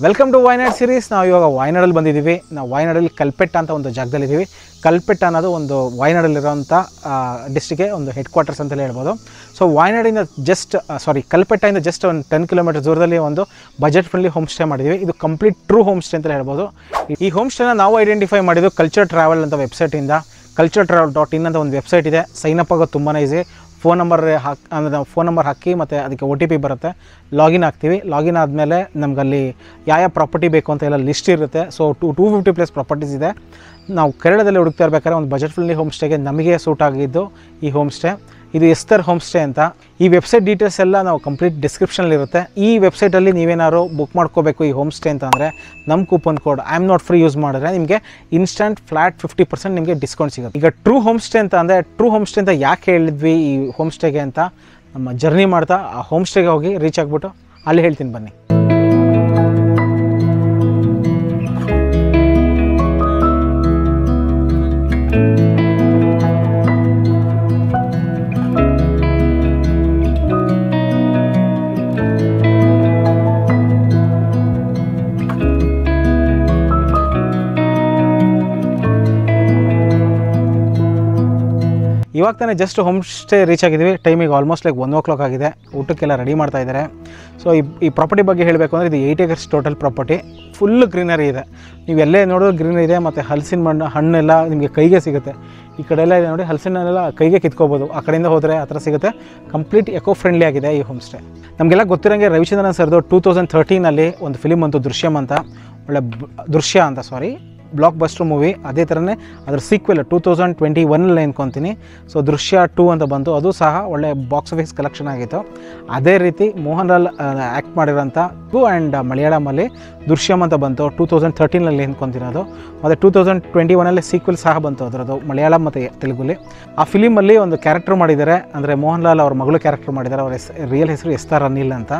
Welcome to Wayanad series. ನಾವು ಇವಾಗ ವಾಯ್ನಾಡಲ್ಲಿ ಬಂದಿದ್ದೀವಿ. ನಾವು ವಾಯ್ನಾಡಲ್ಲಿ ಕಲ್ಪೆಟ್ಟ ಅಂತ ಒಂದು ಜಾಗದಲ್ಲಿದ್ದೀವಿ. ಕಲ್ಪೆಟ್ಟ ಅನ್ನೋದು ಒಂದು ವಾಯ್ನಾಡಲ್ಲಿರೋಂಥ ಡಿಸ್ಟ್ರಿಕ್ಗೆ ಒಂದು ಹೆಡ್ ಕ್ವಾರ್ಟರ್ಸ್ ಅಂತಲೇ ಹೇಳ್ಬೋದು. ಸೊ ವಾಯ್ನಾಡಿಂದ ಕಲ್ಪೆಟ್ಟದಿಂದ ಜಸ್ಟ್ ಒಂದು 10 ಕಿಲೋಮೀಟರ್ ದೂರದಲ್ಲಿ ಒಂದು ಬಜೆಟ್ ಫ್ರೆಂಡ್ಲಿ ಹೋಮ್ ಸ್ಟೇ ಮಾಡಿದ್ದೀವಿ. ಇದು ಕಂಪ್ಲೀಟ್ ಟ್ರೂ ಹೋಮ್ ಸ್ಟೇ ಅಂತಲೇ ಹೇಳ್ಬೋದು. ಈ ಹೋಮ್ ಸ್ಟೇನ ನಾವು ಐಡೆಂಟಿಫೈ ಮಾಡಿದ್ದು ಕಲ್ಚರ್ ಟ್ರಾವೆಲ್ ಅಂತ ವೆಬ್ಸೈಟಿಂದ. culturetravel.in ಅಂತ ಒಂದು ವೆಬ್ಸೈಟ್ ಇದೆ. ಸೈನಪ್ ಆಗೋದು ತುಂಬಾ ಈಸಿ. ಫೋನ್ ನಂಬರ್ ಹಾಕಿ ಮತ್ತು ಅದಕ್ಕೆ OTP ಬರುತ್ತೆ. ಲಾಗಿನ್ ಆಗ್ತೀವಿ. ಲಾಗಿನ್ ಆದಮೇಲೆ ನಮಗಲ್ಲಿ ಯಾವ ಪ್ರಾಪರ್ಟಿ ಬೇಕು ಅಂತ ಎಲ್ಲ ಲಿಸ್ಟ್ ಇರುತ್ತೆ. ಸೊ 250+ ಪ್ರಾಪರ್ಟೀಸ್ ಇದೆ. ನಾವು ಕೇರಳದಲ್ಲಿ ಹುಡುಕ್ತಾ ಇರ್ಬೇಕಾದ್ರೆ ಒಂದು ಬಜೆಟ್ ಫ್ರೆಂಡ್ಲಿ ಹೋಮ್ ಸ್ಟೇಗೆ ನಮಗೆ ಸೂಟ್ ಆಗಿದ್ದು ಈ ಹೋಮ್ ಸ್ಟೇ. ಇದು ಎಸ್ತರ್ ಹೋಮ್ ಸ್ಟೇ ಅಂತ. ಈ ವೆಬ್ಸೈಟ್ ಡೀಟೇಲ್ಸ್ ಎಲ್ಲ ನಾವು ಕಂಪ್ಲೀಟ್ ಡಿಸ್ಕ್ರಿಪ್ಷನಲ್ಲಿರುತ್ತೆ. ಈ ವೆಬ್ಸೈಟಲ್ಲಿ ನೀವೇನಾದ್ರು ಬುಕ್ ಮಾಡ್ಕೋಬೇಕು ಈ ಹೋಮ್ ಸ್ಟೇ ಅಂತ ಅಂದರೆ ನಮ್ಮ coupon code IAM NOT FREE use ಮಾಡಿದ್ರೆ ನಿಮಗೆ ಇನ್ಸ್ಟಂಟ್ ಫ್ಲಾಟ್ 50% ನಿಮಗೆ ಡಿಸ್ಕೌಂಟ್ ಸಿಗುತ್ತೆ. ಈಗ ಟ್ರೂ ಹೋಮ್ ಸ್ಟೇ ಅಂತ ಅಂದರೆ ಟ್ರೂ ಹೋಮ್ ಸ್ಟೇ ಅಂತ ಯಾಕೆ ಹೇಳಿದ್ವಿ ಈ ಹೋಮ್ ಸ್ಟೇಗೆ ಅಂತ ನಮ್ಮ ಜರ್ನಿ ಮಾಡ್ತಾ ಆ ಹೋಮ್ ಸ್ಟೇಗೆ ಹೋಗಿ ರೀಚ್ ಆಗಿಬಿಟ್ಟು ಅಲ್ಲಿ ಹೇಳ್ತೀನಿ ಬನ್ನಿ. ಇವಾಗ ತಾನೇ ಜಸ್ಟ್ ಹೋಮ್ ಸ್ಟೇ ರೀಚ್ ಆಗಿದ್ದೀವಿ. ಟೈಮಿಗೆ ಆಲ್ಮೋಸ್ಟ್ ಲೈಕ್ 1 o'clock ಆಗಿದೆ. ಊಟಕ್ಕೆಲ್ಲ ರೆಡಿ ಮಾಡ್ತಾ ಇದ್ದಾರೆ. ಸೊ ಈ ಪ್ರಾಪರ್ಟಿ ಬಗ್ಗೆ ಹೇಳಬೇಕು ಅಂದರೆ ಇದು 8 acres total property. Full greenery ಇದೆ. ನೀವು ಎಲ್ಲೇ ನೋಡೋದು ಗ್ರೀನರಿ ಇದೆ. ಮತ್ತು ಹಲಸಿನ ಹಣ್ಣೆಲ್ಲ ನಿಮಗೆ ಕೈಗೆ ಸಿಗುತ್ತೆ. ಈ ಕಡೆ ಎಲ್ಲ ಇದೆ ನೋಡಿ, ಹಲಸಿನೆಲ್ಲ ಕೈಗೆ ಕಿತ್ಕೋಬೋದು. ಆ ಕಡೆಯಿಂದ ಹೋದರೆ ಆ ಥರ ಸಿಗುತ್ತೆ. ಕಂಪ್ಲೀಟ್ ಎಕೋ ಫ್ರೆಂಡ್ಲಿ ಆಗಿದೆ ಈ ಹೋಮ್ ಸ್ಟೇ. ನಮಗೆಲ್ಲ ಗೊತ್ತಿರೋಂಗೆ ರವಿಚಂದ್ರನ್ ಸರ್ದು 2013 ಒಂದು ಫಿಲಿಮ್ ಬಂತು ದೃಶ್ಯಂ ಅಂತ. Blockbuster movie. ಅದೇ ಥರನೇ ಅದರ ಸೀಕ್ವೆಲ್ 2021 ಅನ್ಕೊತೀನಿ. ಸೊ ದೃಶ್ಯ 2 ಅಂತ ಬಂತು. ಅದು ಸಹ ಒಳ್ಳೆ ಬಾಕ್ಸ್ ಆಫೀಸ್ ಕಲೆಕ್ಷನ್ ಆಗಿತ್ತು. ಅದೇ ರೀತಿ ಮೋಹನ್ ಲಾಲ್ ಆ್ಯಕ್ಟ್ ಮಾಡಿರೋಂಥ ಆ್ಯಂಡ್ ಮಲಯಾಳಮಲ್ಲಿ ದೃಶ್ಯಂ ಅಂತ ಬಂತು 2013 ಅನ್ಕೊತೀನಿ ಅದು. ಮತ್ತು 2021 ಸೀಕ್ವೆಲ್ ಸಹ ಬಂತು ಅದರದ್ದು ಮಲಯಾಳಂ ಮತ್ತು ತೆಲುಗುಲಿ. ಆ ಫಿಲಿಮಲ್ಲಿ ಒಂದು ಕ್ಯಾರೆಕ್ಟರ್ ಮಾಡಿದ್ದಾರೆ, ಅಂದರೆ ಮೋಹನ್ ಲಾಲ್ ಅವ್ರ ಮಗಳು ಕ್ಯಾರೆಕ್ಟರ್ ಮಾಡಿದ್ದಾರೆ. ಅವ್ರ ರಿಯಲ್ ಹೆಸರು ಎಸ್ತರ್ ಅನಿಲ್ ಅಂತ.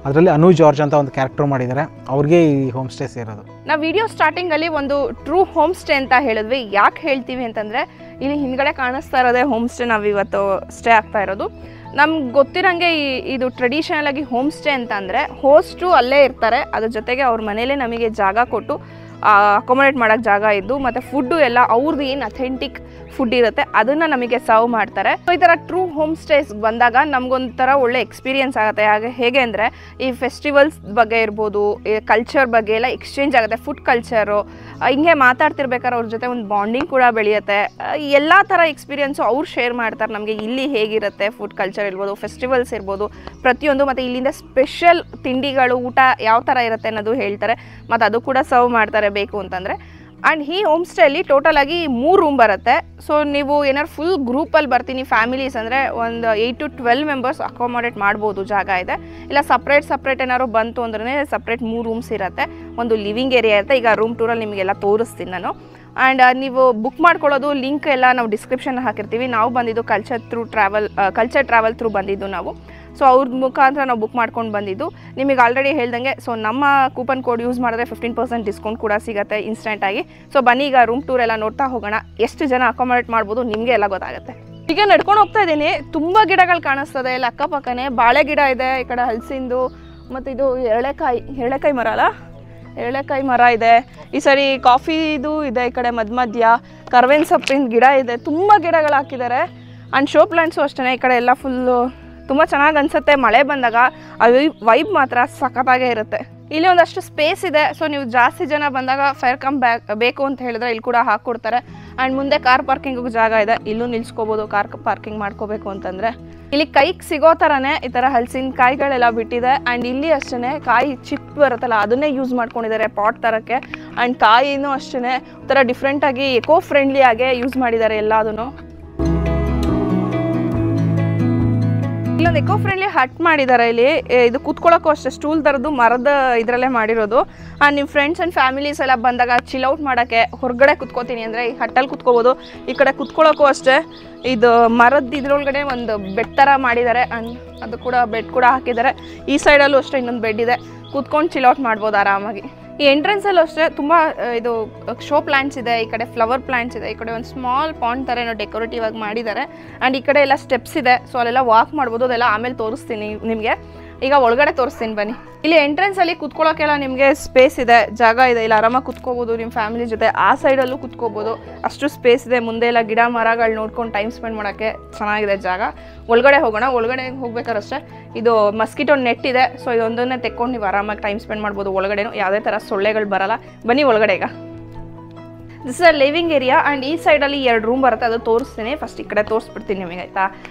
ಅದರಲ್ಲಿ ಅನು ಜಾರ್ಜ್ ಅಂತ ಒಂದು ಕ್ಯಾರೆಕ್ಟರ್ ಮಾಡಿದ್ದಾರೆ. ಅವ್ರಿಗೆ ಈ ಹೋಮ್ ಸ್ಟೇ ಸೇರೋದು. ನಾವು ವಿಡಿಯೋ ಸ್ಟಾರ್ಟಿಂಗಲ್ಲಿ ಒಂದು ಟ್ರೂ ಹೋಮ್ ಸ್ಟೇ ಅಂತ ಹೇಳಿದ್ವಿ. ಯಾಕೆ ಹೇಳ್ತೀವಿ ಅಂತಂದರೆ ಇಲ್ಲಿ ಹಿಂದ್ಗಡೆ ಕಾಣಿಸ್ತಾ ಇರೋದೇ ಹೋಮ್ ಸ್ಟೇ ನಾವು ಇವತ್ತು ಸ್ಟೇ ಆಗ್ತಾ ಇರೋದು. ನಮ್ಗೆ ಗೊತ್ತಿರೋಂಗೆ ಇದು ಟ್ರೆಡಿಷನಲ್ ಆಗಿ ಹೋಮ್ ಸ್ಟೇ ಅಂತ ಅಂದರೆ ಹೋಸ್ಟು ಅಲ್ಲೇ ಇರ್ತಾರೆ. ಅದ್ರ ಜೊತೆಗೆ ಅವ್ರ ಮನೇಲೇ ನಮಗೆ ಜಾಗ ಕೊಟ್ಟು ಅಕೊಮಡೇಟ್ ಮಾಡೋಕ್ಕೆ ಜಾಗ ಇದ್ದು ಮತ್ತು ಫುಡ್ಡು ಎಲ್ಲ ಅವ್ರದ್ದು ಏನು ಅಥೆಂಟಿಕ್ ಫುಡ್ ಇರುತ್ತೆ ಅದನ್ನು ನಮಗೆ ಸರ್ವ್ ಮಾಡ್ತಾರೆ. ಸೊ ಈ ಥರ ಟ್ರೂ ಹೋಮ್ ಸ್ಟೇಸ್ ಬಂದಾಗ ನಮಗೊಂಥರ ಒಳ್ಳೆ ಎಕ್ಸ್ಪೀರಿಯನ್ಸ್ ಆಗುತ್ತೆ. ಹೇಗೆ ಅಂದರೆ ಈ ಫೆಸ್ಟಿವಲ್ಸ್ ಬಗ್ಗೆ ಇರ್ಬೋದು, ಕಲ್ಚರ್ ಬಗ್ಗೆ ಎಲ್ಲ ಎಕ್ಸ್ಚೇಂಜ್ ಆಗುತ್ತೆ. ಫುಡ್ ಕಲ್ಚರು ಹಿಂಗೆ ಮಾತಾಡ್ತಿರ್ಬೇಕಾದ್ರೆ ಅವ್ರ ಜೊತೆ ಒಂದು ಬಾಂಡಿಂಗ್ ಕೂಡ ಬೆಳೆಯುತ್ತೆ. ಎಲ್ಲ ಥರ ಎಕ್ಸ್ಪೀರಿಯನ್ಸು ಅವ್ರು ಶೇರ್ ಮಾಡ್ತಾರೆ ನಮಗೆ. ಇಲ್ಲಿ ಹೇಗಿರುತ್ತೆ ಫುಡ್ ಕಲ್ಚರ್ ಇರ್ಬೋದು, ಫೆಸ್ಟಿವಲ್ಸ್ ಇರ್ಬೋದು, ಪ್ರತಿಯೊಂದು. ಮತ್ತು ಇಲ್ಲಿಂದ ಸ್ಪೆಷಲ್ ತಿಂಡಿಗಳು, ಊಟ ಯಾವ ಥರ ಇರುತ್ತೆ ಅನ್ನೋದು ಹೇಳ್ತಾರೆ. ಮತ್ತು ಅದು ಕೂಡ ಸರ್ವ್ ಮಾಡ್ತಾರೆ ಬೇಕು ಅಂತಂದರೆ. ಆ್ಯಂಡ್ ಈ ಹೋಮ್ ಸ್ಟೇಲಿ ಟೋಟಲ್ ಆಗಿ 3 ರೂಮ್ ಬರುತ್ತೆ. ಸೊ ನೀವು ಏನಾದ್ರು ಫುಲ್ ಗ್ರೂಪಲ್ಲಿ ಬರ್ತೀನಿ ಫ್ಯಾಮಿಲೀಸ್ ಅಂದರೆ ಒಂದು 8 to 12 ಮೆಂಬರ್ಸ್ ಅಕೊಮಡೇಟ್ ಮಾಡ್ಬೋದು, ಜಾಗ ಇದೆ. ಇಲ್ಲ ಸಪ್ರೇಟ್ ಏನಾದ್ರು ಬಂತು ಅಂದ್ರೆ ಸಪ್ರೇಟ್ 3 ರೂಮ್ಸ್ ಇರುತ್ತೆ. ಒಂದು ಲಿವಿಂಗ್ ಏರಿಯಾ ಇರುತ್ತೆ. ಈಗ ರೂಮ್ ಟೂರಲ್ಲಿ ನಿಮಗೆಲ್ಲ ತೋರಿಸ್ತೀನಿ ನಾನು. ಆ್ಯಂಡ್ ನೀವು ಬುಕ್ ಮಾಡ್ಕೊಳ್ಳೋದು ಲಿಂಕ್ ಎಲ್ಲ ನಾವು ಡಿಸ್ಕ್ರಿಪ್ಷನ್ ಹಾಕಿರ್ತೀವಿ. ನಾವು ಬಂದಿದ್ದು ಕಲ್ಚರ್ ಟ್ರಾವೆಲ್ ಥ್ರೂ ಬಂದಿದ್ದು ನಾವು. ಸೊ ಅವ್ರ ಮುಖಾಂತರ ನಾವು ಬುಕ್ ಮಾಡ್ಕೊಂಡು ಬಂದಿದ್ದು. ನಿಮಗೆ ಆಲ್ರೆಡಿ ಹೇಳ್ದಂಗೆ ಸೊ ನಮ್ಮ ಕೂಪನ್ ಕೋಡ್ ಯೂಸ್ ಮಾಡಿದ್ರೆ 15% ಡಿಸ್ಕೌಂಟ್ ಕೂಡ ಸಿಗುತ್ತೆ ಇನ್ಸ್ಟೆಂಟಾಗಿ. ಸೊ ಬನ್ನಿ ಈಗ ರೂಮ್ ಟೂರ್ ಎಲ್ಲ ನೋಡ್ತಾ ಹೋಗೋಣ. ಎಷ್ಟು ಜನ ಅಕೊಮಡೇಟ್ ಮಾಡ್ಬೋದು ನಿಮಗೆ ಎಲ್ಲ ಗೊತ್ತಾಗುತ್ತೆ. ಈಗ ನಡ್ಕೊಂಡು ಹೋಗ್ತಾ ಇದ್ದೀನಿ. ತುಂಬ ಗಿಡಗಳು ಕಾಣಿಸ್ತದೆ ಇಲ್ಲಿ ಅಕ್ಕಪಕ್ಕನೇ. ಬಾಳೆ ಗಿಡ ಇದೆ, ಈ ಕಡೆ ಹಲಸಿಂದು, ಮತ್ತು ಇದು ಎಳೆಕಾಯಿ ಮರ ಅಲ್ಲ, ಎಳೆಕಾಯಿ ಮರ ಇದೆ. ಈ ಸರಿ ಕಾಫಿದು ಇದೆ. ಈ ಕಡೆ ಮಧ್ಯ ಕರ್ಬೇವಿನ ಸೊಪ್ಪಿನ ಗಿಡ ಇದೆ. ತುಂಬ ಗಿಡಗಳು ಹಾಕಿದ್ದಾರೆ. ಆ್ಯಂಡ್ ಶೋ ಪ್ಲಾಂಟ್ಸು ಅಷ್ಟೇ. ಈ ಕಡೆ ಎಲ್ಲ ಫುಲ್ಲು ತುಂಬ ಚೆನ್ನಾಗಿ ಅನಿಸುತ್ತೆ. ಮಳೆ ಬಂದಾಗ ಆ ವೈಬ್ ಮಾತ್ರ ಸಖತ್ತಾಗೇ ಇರುತ್ತೆ. ಇಲ್ಲಿ ಒಂದಷ್ಟು ಸ್ಪೇಸ್ ಇದೆ. ಸೊ ನೀವು ಜಾಸ್ತಿ ಜನ ಬಂದಾಗ ಫೈರ್ ಕಮ್ ಬೇಕು ಅಂತ ಹೇಳಿದ್ರೆ ಇಲ್ಲಿ ಕೂಡ ಹಾಕ್ಕೊಡ್ತಾರೆ. ಆ್ಯಂಡ್ ಮುಂದೆ ಕಾರ್ ಪಾರ್ಕಿಂಗಿಗೂ ಜಾಗ ಇದೆ. ಇಲ್ಲೂ ನಿಲ್ಸ್ಕೋಬೋದು ಕಾರ್ ಪಾರ್ಕಿಂಗ್ ಮಾಡ್ಕೋಬೇಕು ಅಂತಂದರೆ. ಇಲ್ಲಿ ಕೈಗೆ ಸಿಗೋ ಥರನೇ ಈ ಥರ ಹಲಸಿನ ಕಾಯಿಗಳೆಲ್ಲ ಬಿಟ್ಟಿದೆ. ಆ್ಯಂಡ್ ಇಲ್ಲಿ ಅಷ್ಟೇ ಕಾಯಿ ಚಿಪ್ ಬರುತ್ತಲ್ಲ ಅದನ್ನೇ ಯೂಸ್ ಮಾಡ್ಕೊಂಡಿದ್ದಾರೆ ಪಾಟ್ ಥರಕ್ಕೆ. ಆ್ಯಂಡ್ ಕಾಯಿನೂ ಅಷ್ಟೇ ಒಂಥರ ಡಿಫ್ರೆಂಟಾಗಿ ಎಕೋ ಫ್ರೆಂಡ್ಲಿ ಆಗೇ ಯೂಸ್ ಮಾಡಿದ್ದಾರೆ ಎಲ್ಲದನ್ನು. ಇಲ್ಲೊಂದು ಎಕೋ ಫ್ರೆಂಡ್ಲಿ ಹಟ್ ಮಾಡಿದ್ದಾರೆ ಇಲ್ಲಿ. ಇದು ಕೂತ್ಕೊಳ್ಳೋಕ್ಕೂ ಅಷ್ಟೇ ಸ್ಟೂಲ್ ಥರದ್ದು ಮರದ ಇದರಲ್ಲೇ ಮಾಡಿರೋದು. ನಿಮ್ಮ ಫ್ರೆಂಡ್ಸ್ ಆ್ಯಂಡ್ ಫ್ಯಾಮಿಲೀಸ್ ಎಲ್ಲ ಬಂದಾಗ ಚಿಲ್ ಔಟ್ ಮಾಡೋಕ್ಕೆ ಹೊರಗಡೆ ಕುತ್ಕೋತೀನಿ ಅಂದರೆ ಈ ಹಟ್ಟಲ್ಲಿ ಕುತ್ಕೋಬೋದು. ಈ ಕಡೆ ಕುತ್ಕೊಳ್ಳೋಕ್ಕೂ ಅಷ್ಟೇ ಇದು ಮರದ ಇದ್ರೊಳಗಡೆ ಒಂದು ಬೆಡ್ ಥರ ಮಾಡಿದ್ದಾರೆ. ಆ್ಯಂಡ್ ಅದು ಕೂಡ ಬೆಡ್ ಕೂಡ ಹಾಕಿದ್ದಾರೆ. ಈ ಸೈಡಲ್ಲೂ ಅಷ್ಟೇ ಇನ್ನೊಂದು ಬೆಡ್ ಇದೆ. ಕೂತ್ಕೊಂಡು ಚಿಲ್ ಔಟ್ ಮಾಡ್ಬೋದು ಆರಾಮಾಗಿ. ಈ ಎಂಟ್ರೆನ್ಸಲ್ಲೂ ಅಷ್ಟೇ ತುಂಬ ಇದು ಶೋ ಪ್ಲಾಂಟ್ಸ್ ಇದೆ. ಈ ಕಡೆ ಫ್ಲವರ್ ಪ್ಲಾಂಟ್ಸ್ ಇದೆ. ಈ ಕಡೆ ಒಂದು ಸ್ಮಾಲ್ ಪಾಂಡ್ ಥರ ಏನೋ ಡೆಕೋರೇಟಿವ್ ಆಗಿ ಮಾಡಿದ್ದಾರೆ. ಆ್ಯಂಡ್ ಈ ಕಡೆ ಎಲ್ಲ ಸ್ಟೆಪ್ಸ್ ಇದೆ. ಸೊ ಅಲ್ಲೆಲ್ಲ ವಾಕ್ ಮಾಡ್ಬೋದು. ಅದೆಲ್ಲ ಆಮೇಲೆ ತೋರಿಸ್ತೀನಿ ನಿಮಗೆ. ಈಗ ಒಳಗಡೆ ತೋರಿಸ್ತೀನಿ ಬನ್ನಿ. ಇಲ್ಲಿ ಎಂಟ್ರೆನ್ಸ್ ಅಲ್ಲಿ ಕುತ್ಕೊಳ್ಳೋಕೆಲ್ಲ ನಿಮಗೆ ಸ್ಪೇಸ್ ಇದೆ, ಜಾಗ ಇದೆ. ಇಲ್ಲಿ ಆರಾಮಾಗಿ ಕುತ್ಕೋಬಹುದು ನಿಮ್ಮ ಫ್ಯಾಮಿಲಿ ಜೊತೆ. ಆ ಸೈಡಲ್ಲೂ ಕುತ್ಕೋಬಹುದು, ಅಷ್ಟು ಸ್ಪೇಸ್ ಇದೆ. ಮುಂದೆ ಎಲ್ಲ ಗಿಡ ಮರಗಳು ನೋಡ್ಕೊಂಡು ಟೈಮ್ ಸ್ಪೆಂಡ್ ಮಾಡೋಕ್ಕೆ ಚೆನ್ನಾಗಿದೆ ಜಾಗ. ಒಳಗಡೆ ಹೋಗೋಣ. ಒಳಗಡೆ ಹೋಗ್ಬೇಕಾರಷ್ಟೇ ಇದು ಮಸ್ಕಿಟೋ ನೆಟ್ ಇದೆ. ಸೊ ಇದೊಂದನ್ನೇ ತೆಕ್ಕೊಂಡು ನೀವು ಆರಾಮಾಗಿ ಟೈಮ್ ಸ್ಪೆಂಡ್ ಮಾಡ್ಬೋದು. ಒಳಗಡೆನೂ ಯಾವುದೇ ಥರ ಸೊಳ್ಳೆಗಳು ಬರಲ್ಲ. ಬನ್ನಿ ಒಳಗಡೆ. ಈಗ this is a living area and ಈ ಸೈಡಲ್ಲಿ 2 ರೂಮ್ ಬರುತ್ತೆ, ಅದು ತೋರಿಸ್ತೀನಿ. ಫಸ್ಟ್ ಈ ಕಡೆ ತೋರಿಸ್ಬಿಡ್ತೀನಿ ನಿಮಗೆ, ಆಯಿತಾ.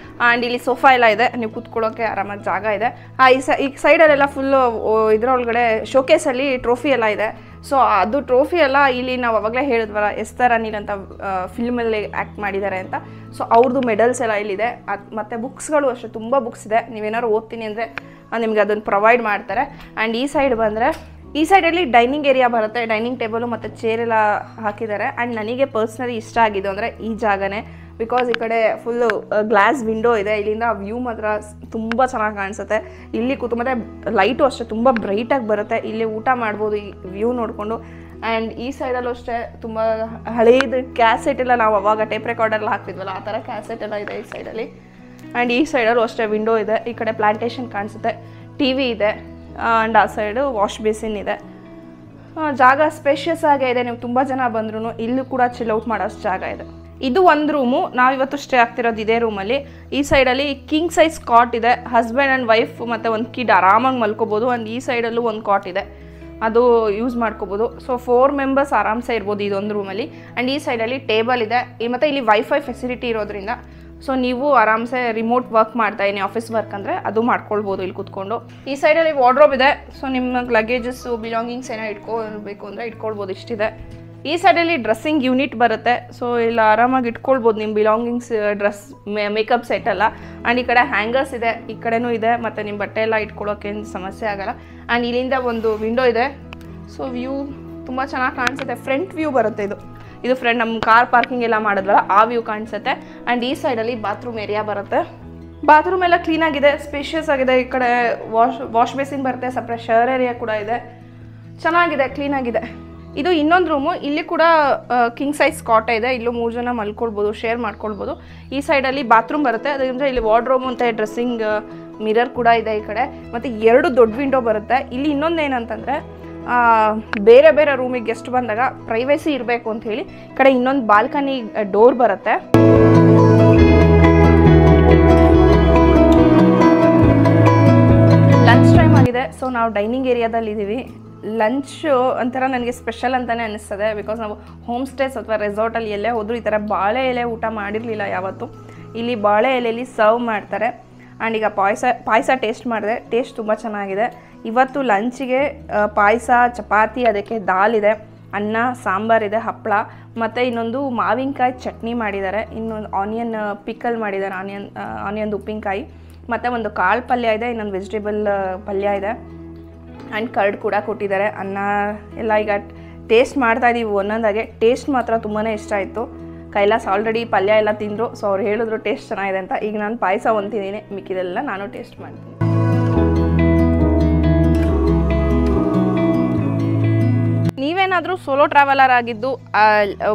ಆ್ಯಂಡ್ ಇಲ್ಲಿ ಸೋಫಾ ಎಲ್ಲ ಇದೆ, ನೀವು ಕೂತ್ಕೊಳ್ಳೋಕ್ಕೆ ಆರಾಮಾಗಿ ಜಾಗ ಇದೆ. ಈ ಸೈಡಲ್ಲೆಲ್ಲ ಫುಲ್ಲು ಇದರೊಳಗಡೆ ಶೋಕೇಸಲ್ಲಿ ಟ್ರೋಫಿ ಎಲ್ಲ ಇದೆ. ಸೊ ಅದು ಟ್ರೋಫಿ ಎಲ್ಲ ಇಲ್ಲಿ ನಾವು ಅವಾಗಲೇ ಹೇಳಿದ್ವಲ್ಲ ಎಸ್ತರ್ ಅನಿಲ್ ಅಂತ ಫಿಲ್ಮಲ್ಲಿ ಆ್ಯಕ್ಟ್ ಮಾಡಿದ್ದಾರೆ ಅಂತ. ಸೊ ಅವ್ರದ್ದು ಮೆಡಲ್ಸ್ ಎಲ್ಲ ಇಲ್ಲಿದೆ. ಮತ್ತು ಬುಕ್ಸ್ಗಳು ಅಷ್ಟೇ ತುಂಬ ಬುಕ್ಸ್ ಇದೆ. ನೀವೇನಾದ್ರು ಓದ್ತೀನಿ ಅಂದರೆ ನಿಮಗೆ ಅದನ್ನು ಪ್ರೊವೈಡ್ ಮಾಡ್ತಾರೆ. ಆ್ಯಂಡ್ ಈ ಸೈಡ್ ಬಂದರೆ ಈ ಸೈಡಲ್ಲಿ ಡೈನಿಂಗ್ ಏರಿಯಾ ಬರುತ್ತೆ. ಡೈನಿಂಗ್ ಟೇಬಲು ಮತ್ತು ಚೇರ್ ಎಲ್ಲ ಹಾಕಿದ್ದಾರೆ. ಆ್ಯಂಡ್ ನನಗೆ ಪರ್ಸ್ನಲಿ ಇಷ್ಟ ಆಗಿದ್ದು ಅಂದರೆ ಈ ಜಾಗನೇ. ಬಿಕಾಸ್ ಈ ಕಡೆ ಫುಲ್ಲು ಗ್ಲಾಸ್ ವಿಂಡೋ ಇದೆ. ಇಲ್ಲಿಂದ ವ್ಯೂ ಮಾತ್ರ ತುಂಬ ಚೆನ್ನಾಗಿ ಕಾಣಿಸುತ್ತೆ. ಇಲ್ಲಿ ಕೂತು ಮತ್ತು ಲೈಟು ಅಷ್ಟೇ ತುಂಬ ಬ್ರೈಟಾಗಿ ಬರುತ್ತೆ. ಇಲ್ಲಿ ಊಟ ಮಾಡ್ಬೋದು ಈ ವ್ಯೂ ನೋಡಿಕೊಂಡು. ಆ್ಯಂಡ್ ಈ ಸೈಡಲ್ಲೂ ಅಷ್ಟೇ ತುಂಬ ಹಳೇದು ಕ್ಯಾಸೆಟ್ ಎಲ್ಲ ನಾವು ಅವಾಗ ಟೇಪ್ ರೆಕಾರ್ಡರ್ಲ್ಲ ಹಾಕ್ತಿದ್ವಲ್ಲ ಆ ಥರ ಕ್ಯಾಸೆಟ್ ಎಲ್ಲ ಇದೆ ಈ ಸೈಡಲ್ಲಿ. ಆ್ಯಂಡ್ ಈ ಸೈಡಲ್ಲೂ ಅಷ್ಟೇ ವಿಂಡೋ ಇದೆ. ಈ ಕಡೆ ಪ್ಲಾಂಟೇಶನ್ ಕಾಣಿಸುತ್ತೆ, ಟಿ ವಿ ಇದೆ. ಆ್ಯಂಡ್ ಆ ಸೈಡು ವಾಶ್ ಬೇಸಿನ್ ಇದೆ. ಜಾಗ ಸ್ಪೇಷಿಯಸ್ ಆಗೇ ಇದೆ. ನೀವು ತುಂಬ ಜನ ಬಂದ್ರೂ ಇಲ್ಲೂ ಕೂಡ ಚಿಲ್ ಔಟ್ ಮಾಡೋಷ್ಟು ಜಾಗ ಇದೆ. ಇದು ಒಂದು ರೂಮು. ನಾವಿವತ್ತು ಸ್ಟೇ ಆಗ್ತಿರೋದು ಇದೇ ರೂಮಲ್ಲಿ. ಈ ಸೈಡಲ್ಲಿ ಕಿಂಗ್ ಸೈಜ್ ಕಾಟ್ ಇದೆ. ಹಸ್ಬೆಂಡ್ ಆ್ಯಂಡ್ ವೈಫ್ ಮತ್ತು ಒಂದು ಕಿಡ್ ಆರಾಮಾಗಿ ಮಲ್ಕೋಬೋದು. ಆ್ಯಂಡ್ ಈ ಸೈಡಲ್ಲೂ ಒಂದು ಕಾಟ್ ಇದೆ, ಅದು ಯೂಸ್ ಮಾಡ್ಕೋಬೋದು. ಸೊ 4 ಮೆಂಬರ್ಸ್ ಆರಾಮ್ಸೆ ಇರ್ಬೋದು ಇದೊಂದು ರೂಮಲ್ಲಿ. ಆ್ಯಂಡ್ ಈ ಸೈಡಲ್ಲಿ ಟೇಬಲ್ ಇದೆ. ಮತ್ತು ಇಲ್ಲಿ ವೈಫೈ ಫೆಸಿಲಿಟಿ ಇರೋದ್ರಿಂದ ಸೊ ನೀವು ಆರಾಮ್ಸೆ ರಿಮೋಟ್ ವರ್ಕ್ ಮಾಡ್ತಾಯಿನಿ, ಆಫೀಸ್ ವರ್ಕ್ ಅಂದರೆ ಅದು ಮಾಡ್ಕೊಳ್ಬೋದು ಇಲ್ಲಿ ಕೂತ್ಕೊಂಡು. ಈ ಸೈಡಲ್ಲಿ ವಾರ್ಡ್ರೋಬ್ ಇದೆ. ಸೊ ನಿಮ್ಮ ಲಗೇಜಸ್ಸು ಬಿಲಾಂಗಿಂಗ್ಸ್ ಏನೋ ಇಟ್ಕೊಳ್ಬೇಕು ಅಂದರೆ ಇಟ್ಕೊಳ್ಬೋದು, ಇಷ್ಟಿದೆ. ಈ ಸೈಡಲ್ಲಿ ಡ್ರೆಸ್ಸಿಂಗ್ ಯೂನಿಟ್ ಬರುತ್ತೆ. ಸೊ ಇಲ್ಲಿ ಆರಾಮಾಗಿ ಇಟ್ಕೊಳ್ಬೋದು ನಿಮ್ಮ ಬಿಲಾಂಗಿಂಗ್ಸ್, ಡ್ರೆಸ್, ಮೇಕಪ್ ಸೆಟ್ ಎಲ್ಲ. ಆ್ಯಂಡ್ ಈ ಕಡೆ ಹ್ಯಾಂಗರ್ಸ್ ಇದೆ, ಈ ಕಡೆನೂ ಇದೆ. ಮತ್ತು ನಿಮ್ಮ ಬಟ್ಟೆ ಎಲ್ಲ ಇಟ್ಕೊಳ್ಳೋಕ್ಕೇನು ಸಮಸ್ಯೆ ಆಗೋಲ್ಲ. ಆ್ಯಂಡ್ ಇಲ್ಲಿಂದ ಒಂದು ವಿಂಡೋ ಇದೆ. ಸೊ ವ್ಯೂ ತುಂಬ ಚೆನ್ನಾಗಿ ಕಾಣಿಸುತ್ತೆ. ಫ್ರಂಟ್ ವ್ಯೂ ಬರುತ್ತೆ ಇದು ಫ್ರಂಟ್ ನಮ್ಮ ಕಾರ್ ಪಾರ್ಕಿಂಗ್ ಎಲ್ಲ ಮಾಡಿದ್ವಲ್ಲ ಆ ವ್ಯೂ ಕಾಣಿಸುತ್ತೆ. ಆ್ಯಂಡ್ ಈ ಸೈಡಲ್ಲಿ ಬಾತ್ರೂಮ್ ಏರಿಯಾ ಬರುತ್ತೆ. ಬಾತ್ರೂಮ್ ಎಲ್ಲ ಕ್ಲೀನಾಗಿದೆ, ಸ್ಪೇಷಿಯಸ್ ಆಗಿದೆ. ಈ ಕಡೆ ವಾಶ್ ಬೇಸಿನ್ ಬರುತ್ತೆ, ಸಪ್ರೇಟ್ ಶವರ್ ಏರಿಯಾ ಕೂಡ ಇದೆ. ಚೆನ್ನಾಗಿದೆ, ಕ್ಲೀನಾಗಿದೆ. ಇದು ಇನ್ನೊಂದು ರೂಮು. ಇಲ್ಲಿ ಕೂಡ ಕಿಂಗ್ ಸೈಜ್ ಕಾಟ ಇದೆ. ಇಲ್ಲೂ 3 ಜನ ಮಲ್ಕೊಳ್ಬೋದು, ಶೇರ್ ಮಾಡ್ಕೊಳ್ಬೋದು. ಈ ಸೈಡಲ್ಲಿ ಬಾತ್ರೂಮ್ ಬರುತ್ತೆ. ಅದರಿಂದ ಇಲ್ಲಿ ವಾರ್ಡ್ರೋಬ್ ಮತ್ತು ಡ್ರೆಸ್ಸಿಂಗ್ ಮಿರರ್ ಕೂಡ ಇದೆ ಈ ಕಡೆ. ಮತ್ತು 2 ದೊಡ್ಡ ವಿಂಡೋ ಬರುತ್ತೆ. ಇಲ್ಲಿ ಇನ್ನೊಂದು ಏನಂತಂದರೆ ಬೇರೆ ಬೇರೆ ರೂಮಿಗೆ ಗೆಸ್ಟ್ ಬಂದಾಗ ಪ್ರೈವೇಸಿ ಇರಬೇಕು ಅಂತ ಹೇಳಿ ಈ ಕಡೆ ಇನ್ನೊಂದು ಬಾಲ್ಕನಿ ಡೋರ್ ಬರುತ್ತೆ. ಲಂಚ್ ಟೈಮ್ ಆಗಿದೆ. ಸೊ ನಾವು ಡೈನಿಂಗ್ ಏರಿಯಾದಲ್ಲಿ ಇದ್ದೀವಿ. ಲಂಚು ಒಂಥರ ನನಗೆ ಸ್ಪೆಷಲ್ ಅಂತಲೇ ಅನ್ನಿಸ್ತದೆ. ಬಿಕಾಸ್ ನಾವು ಹೋಮ್ ಸ್ಟೇಸ್ ಅಥವಾ ರೆಸಾರ್ಟಲ್ಲಿ ಎಲ್ಲೇ ಹೋದರೂ ಈ ಥರ ಬಾಳೆ ಎಲೆ ಊಟ ಮಾಡಿರಲಿಲ್ಲ ಯಾವತ್ತೂ. ಇಲ್ಲಿ ಬಾಳೆ ಎಲೆಯಲ್ಲಿ ಸರ್ವ್ ಮಾಡ್ತಾರೆ. ಆ್ಯಂಡ್ ಈಗ ಪಾಯಸ ಟೇಸ್ಟ್ ಮಾಡಿದೆ, ಟೇಸ್ಟ್ ತುಂಬ ಚೆನ್ನಾಗಿದೆ. ಇವತ್ತು ಲಂಚಿಗೆ ಪಾಯಸ, ಚಪಾತಿ, ಅದಕ್ಕೆ ದಾಲ್ ಇದೆ, ಅನ್ನ, ಸಾಂಬಾರಿದೆ, ಹಪ್ಪಳ, ಮತ್ತು ಇನ್ನೊಂದು ಮಾವಿನಕಾಯಿ ಚಟ್ನಿ ಮಾಡಿದ್ದಾರೆ. ಇನ್ನೊಂದು ಆನಿಯನ್ ಪಿಕಲ್ ಮಾಡಿದ್ದಾರೆ, ಆನಿಯನ್ ಉಪ್ಪಿನಕಾಯಿ, ಮತ್ತು ಒಂದು ಕಾಳು ಪಲ್ಯ ಇದೆ, ಇನ್ನೊಂದು ವೆಜಿಟೇಬಲ್ ಪಲ್ಯ ಇದೆ. ಆ್ಯಂಡ್ ಕರ್ಡ್ ಕೂಡ ಕೊಟ್ಟಿದ್ದಾರೆ. ಅನ್ನ ಎಲ್ಲ ಈಗ ಟೇಸ್ಟ್ ಮಾಡ್ತಾಯಿದ್ದೀವಿ ಒಂದೊಂದಾಗೆ. ಟೇಸ್ಟ್ ಮಾತ್ರ ತುಂಬಾ ಇಷ್ಟ ಆಯಿತು. ಕೈಲಾಸ್ ಆಲ್ರೆಡಿ ಪಲ್ಯ ಎಲ್ಲ ತಿಂದರು. ಸೊ ಅವ್ರು ಹೇಳಿದ್ರು ಟೇಸ್ಟ್ ಚೆನ್ನಾಗಿದೆ ಅಂತ. ಈಗ ನಾನು ಪಾಯಸ ಒಂದು ತಿಂದಿನಿ, ಮಿಕ್ಕಿದೆಲ್ಲ ನಾನು ಟೇಸ್ಟ್ ಮಾಡ್ತೀನಿ. ನೀವೇನಾದರೂ ಸೋಲೋ ಟ್ರಾವೆಲರ್ ಆಗಿದ್ದು,